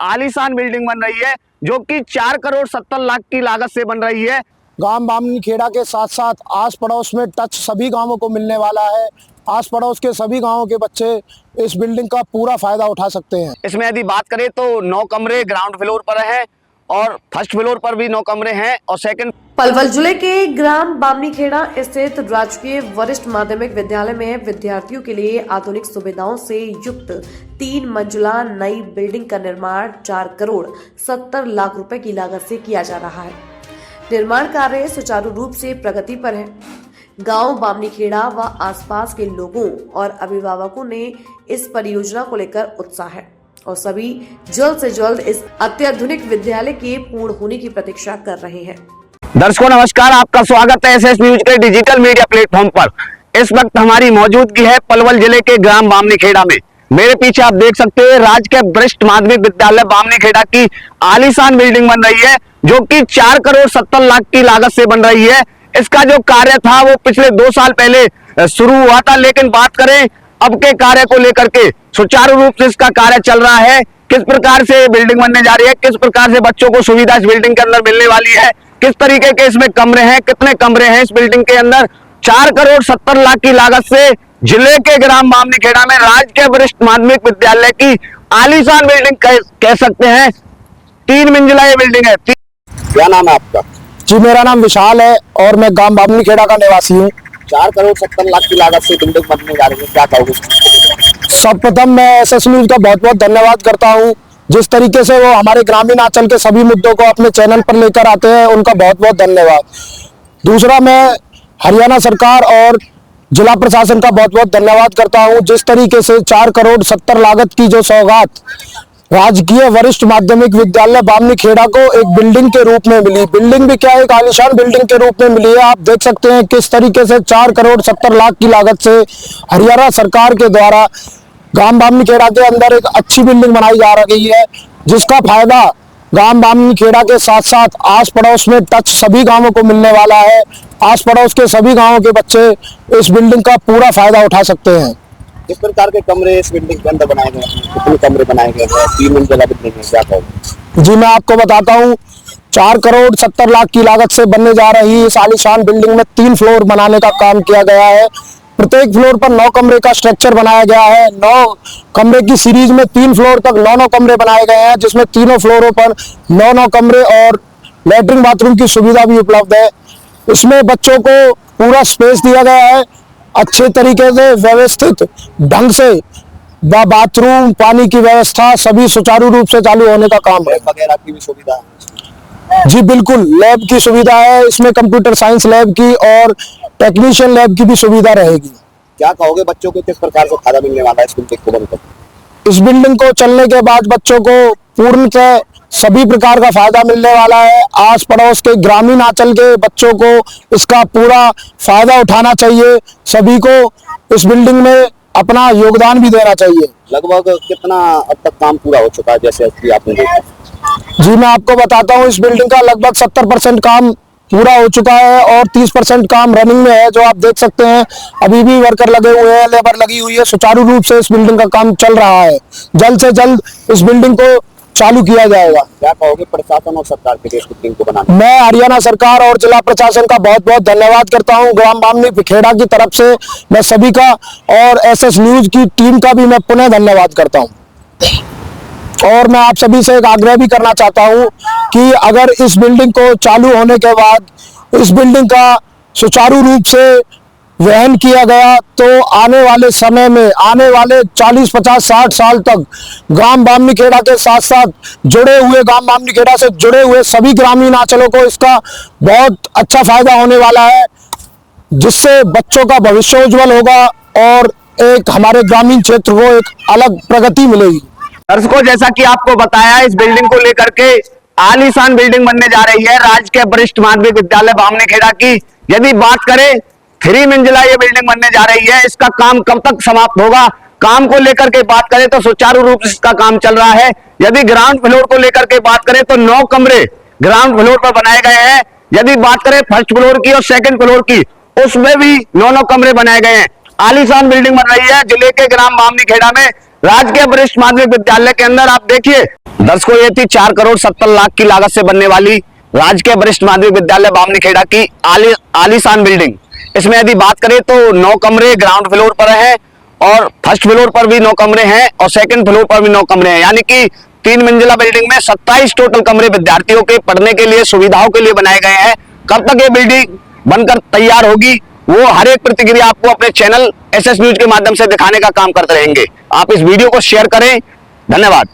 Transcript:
आलीशान बिल्डिंग बन रही है जो कि 4 करोड़ 70 लाख की लागत से बन रही है। गांव बामनी खेड़ा के साथ साथ आस पड़ोस में टच सभी गांवों को मिलने वाला है। आस पड़ोस के सभी गांवों के बच्चे इस बिल्डिंग का पूरा फायदा उठा सकते हैं। इसमें यदि बात करें तो 9 कमरे ग्राउंड फ्लोर पर हैं और फर्स्ट फ्लोर पर भी 9 कमरे हैं और सेकंड। पलवल जिले के ग्राम बामनीखेड़ा स्थित राजकीय वरिष्ठ माध्यमिक विद्यालय में विद्यार्थियों के लिए आधुनिक सुविधाओं से युक्त 3 मंजिला नई बिल्डिंग का निर्माण 4 करोड़ 70 लाख रुपए की लागत से किया जा रहा है। निर्माण कार्य सुचारू रूप से प्रगति पर है। गांव बामनीखेड़ा व आसपास के लोगों और अभिभावकों ने इस परियोजना को लेकर उत्साह है और सभी जल्द से जल्द इस अत्याधुनिक विद्यालय के पूर्ण होने की प्रतीक्षा कर रहे हैं। दर्शकों नमस्कार, आपका स्वागत है एसएस न्यूज के डिजिटल मीडिया प्लेटफॉर्म पर। इस वक्त हमारी मौजूदगी है पलवल जिले के ग्राम बामनीखेड़ा में। मेरे पीछे आप देख सकते हैं राजकीय वरिष्ठ माध्यमिक विद्यालय बामनीखेड़ा की आलीशान बिल्डिंग बन रही है जो कि 4 करोड़ 70 लाख की लागत से बन रही है। इसका जो कार्य था वो पिछले 2 साल पहले शुरू हुआ था, लेकिन बात करें अब के कार्य को लेकर के सुचारू रूप से इसका कार्य चल रहा है। किस प्रकार से बिल्डिंग बनने जा रही है, किस प्रकार से बच्चों को सुविधा इस बिल्डिंग के अंदर मिलने वाली है, किस तरीके के इसमें कमरे हैं, कितने कमरे हैं इस बिल्डिंग के अंदर। 4 करोड़ 70 लाख की लागत से जिले के ग्राम बामनीखेड़ा में राजकीय वरिष्ठ माध्यमिक विद्यालय की आलीशान बिल्डिंग कह सकते हैं। 3 मंजिला ये बिल्डिंग है। क्या नाम है आपका? जी, मेरा नाम विशाल है और मैं गांव बामनीखेड़ा का निवासी हूँ। 4 करोड़ 70 लाख की लागत से बिल्डिंग बनने जा रही है, क्या कहोगे? सर्वप्रथम मैं एसएस न्यूज का बहुत बहुत धन्यवाद करता हूँ। जिस तरीके से वो हमारे ग्रामीण अंचल के सभी मुद्दों को अपने चैनल पर लेकर आते हैं, उनका बहुत बहुत धन्यवाद। दूसरा, मैं हरियाणा सरकार और जिला प्रशासन का बहुत बहुत धन्यवाद करता हूँ। जिस तरीके से 4 करोड़ 70 लागत की जो सौगात राजकीय वरिष्ठ माध्यमिक विद्यालय बामनीखेड़ा को एक बिल्डिंग के रूप में मिली, बिल्डिंग भी क्या एक आलीशान बिल्डिंग के रूप में मिली है। आप देख सकते हैं किस तरीके से 4 करोड़ 70 लाख की लागत से हरियाणा सरकार के द्वारा गांव बामनीखेड़ा के अंदर एक अच्छी बिल्डिंग बनाई जा रही है, जिसका फायदा गांव बामनीखेड़ा के साथ साथ आस पड़ोस में टच सभी गांवों को मिलने वाला है। आस पड़ोस के सभी गांवों के बच्चे इस बिल्डिंग का पूरा फायदा उठा सकते हैं। किस प्रकार के कमरे इस बिल्डिंग के अंदर बनाए गए हैं, कितने कमरे बनाए गए हैं, 3 मंजिला बिल्डिंग है, क्या कहोगे? जी, मैं आपको बताता हूँ। 4 करोड़ 70 लाख की लागत से बनने जा रही इस आलीशान बिल्डिंग में 3 फ्लोर बनाने का काम किया गया है। प्रत्येक फ्लोर पर 9 कमरे का स्ट्रक्चर बनाया गया है। 9 कमरे की सीरीज में 3 फ्लोर तक 9 कमरे बनाए गए हैं, जिसमें तीनों फ्लोरों पर 9 कमरे और लैट्रिन बाथरूम की सुविधा भी उपलब्ध है। इसमें बच्चों को पूरा स्पेस दिया गया है, अच्छे तरीके से व्यवस्थित ढंग से बाथरूम, पानी की व्यवस्था सभी सुचारू रूप से चालू होने का काम है। वगैरह की भी सुविधा है? जी बिल्कुल, लैब की सुविधा है इसमें, कंप्यूटर साइंस लैब की और टेक्नीशियन लैब की भी सुविधा रहेगी। क्या कहोगे बच्चों को किस प्रकार से फायदा मिलने वाला है इस बिल्डिंग को बनकर? इस बिल्डिंग को चलने के बाद बच्चों को पूर्णतः सभी प्रकार का फायदा मिलने वाला है। आस पड़ोस के ग्रामीण अंचल के बच्चों को इसका पूरा फायदा उठाना चाहिए। सभी को इस बिल्डिंग में अपना योगदान भी देना चाहिए। लगभग कितना अब तक काम पूरा हो चुका है जैसे आपने देखा? जी, मैं आपको बताता हूँ, इस बिल्डिंग का लगभग 70% काम पूरा हो चुका है और 30% काम रनिंग में है। जो आप देख सकते हैं अभी भी वर्कर लगे हुए हैं, लेबर लगी हुई है। सुचारू रूप से इस बिल्डिंग का काम चल रहा है। जल्द से जल्द इस बिल्डिंग को चालू किया जाएगा। क्या कहोगे प्रशासन और सरकार के लिए इस बिल्डिंग को बनाने? मैं हरियाणा सरकार और जिला प्रशासन का बहुत बहुत धन्यवाद करता हूं। ग्राम बामनीखेड़ा की तरफ से मैं सभी का और एसएस न्यूज की टीम का भी मैं पुनः धन्यवाद करता हूं। और मैं आप सभी से एक आग्रह भी करना चाहता हूं कि अगर इस बिल्डिंग को चालू होने के बाद इस बिल्डिंग का सुचारू रूप से वहन किया गया तो आने वाले समय में, आने वाले 40, 50, 60 साल तक ग्राम बामनीखेड़ा के साथ साथ जुड़े हुए, ग्राम बामनीखेड़ा से जुड़े हुए सभी ग्रामीण अंचलों को इसका बहुत अच्छा फायदा होने वाला है, जिससे बच्चों का भविष्य उज्जवल होगा और एक हमारे ग्रामीण क्षेत्र को एक अलग प्रगति मिलेगी। दर्शकों, जैसा कि आपको बताया, इस बिल्डिंग को लेकर के आलीशान बिल्डिंग बनने जा रही है राजकीय वरिष्ठ माध्यमिक विद्यालय बामनीखेड़ा की। यदि बात करें 3 मंजिला ये बिल्डिंग बनने जा रही है, इसका काम कब तक समाप्त होगा, काम को लेकर के बात करें तो सुचारू रूप से इसका काम चल रहा है। यदि ग्राउंड फ्लोर को लेकर के बात करें तो 9 कमरे ग्राउंड फ्लोर पर बनाए गए हैं। यदि बात करें फर्स्ट फ्लोर की और सेकंड फ्लोर की, उसमें भी 9 कमरे बनाए गए हैं। आलीशान बिल्डिंग बन रही है जिले के ग्राम बामनीखेड़ा में राजकीय वरिष्ठ माध्यमिक विद्यालय के अंदर आप देखिए दर्शकों, ये थी 4 करोड़ 70 लाख की लागत से बनने वाली राजकीय वरिष्ठ माध्यमिक विद्यालय बामनीखेड़ा की आलीशान बिल्डिंग। इसमें यदि बात करें तो 9 कमरे ग्राउंड फ्लोर पर हैं और फर्स्ट फ्लोर पर भी 9 कमरे हैं और सेकंड फ्लोर पर भी 9 कमरे हैं, यानी कि 3 मंजिला बिल्डिंग में 27 टोटल कमरे विद्यार्थियों के पढ़ने के लिए, सुविधाओं के लिए बनाए गए हैं। कब तक ये बिल्डिंग बनकर तैयार होगी, वो हर एक प्रतिक्रिया आपको अपने चैनल एसएस न्यूज के माध्यम से दिखाने का काम करते रहेंगे। आप इस वीडियो को शेयर करें। धन्यवाद।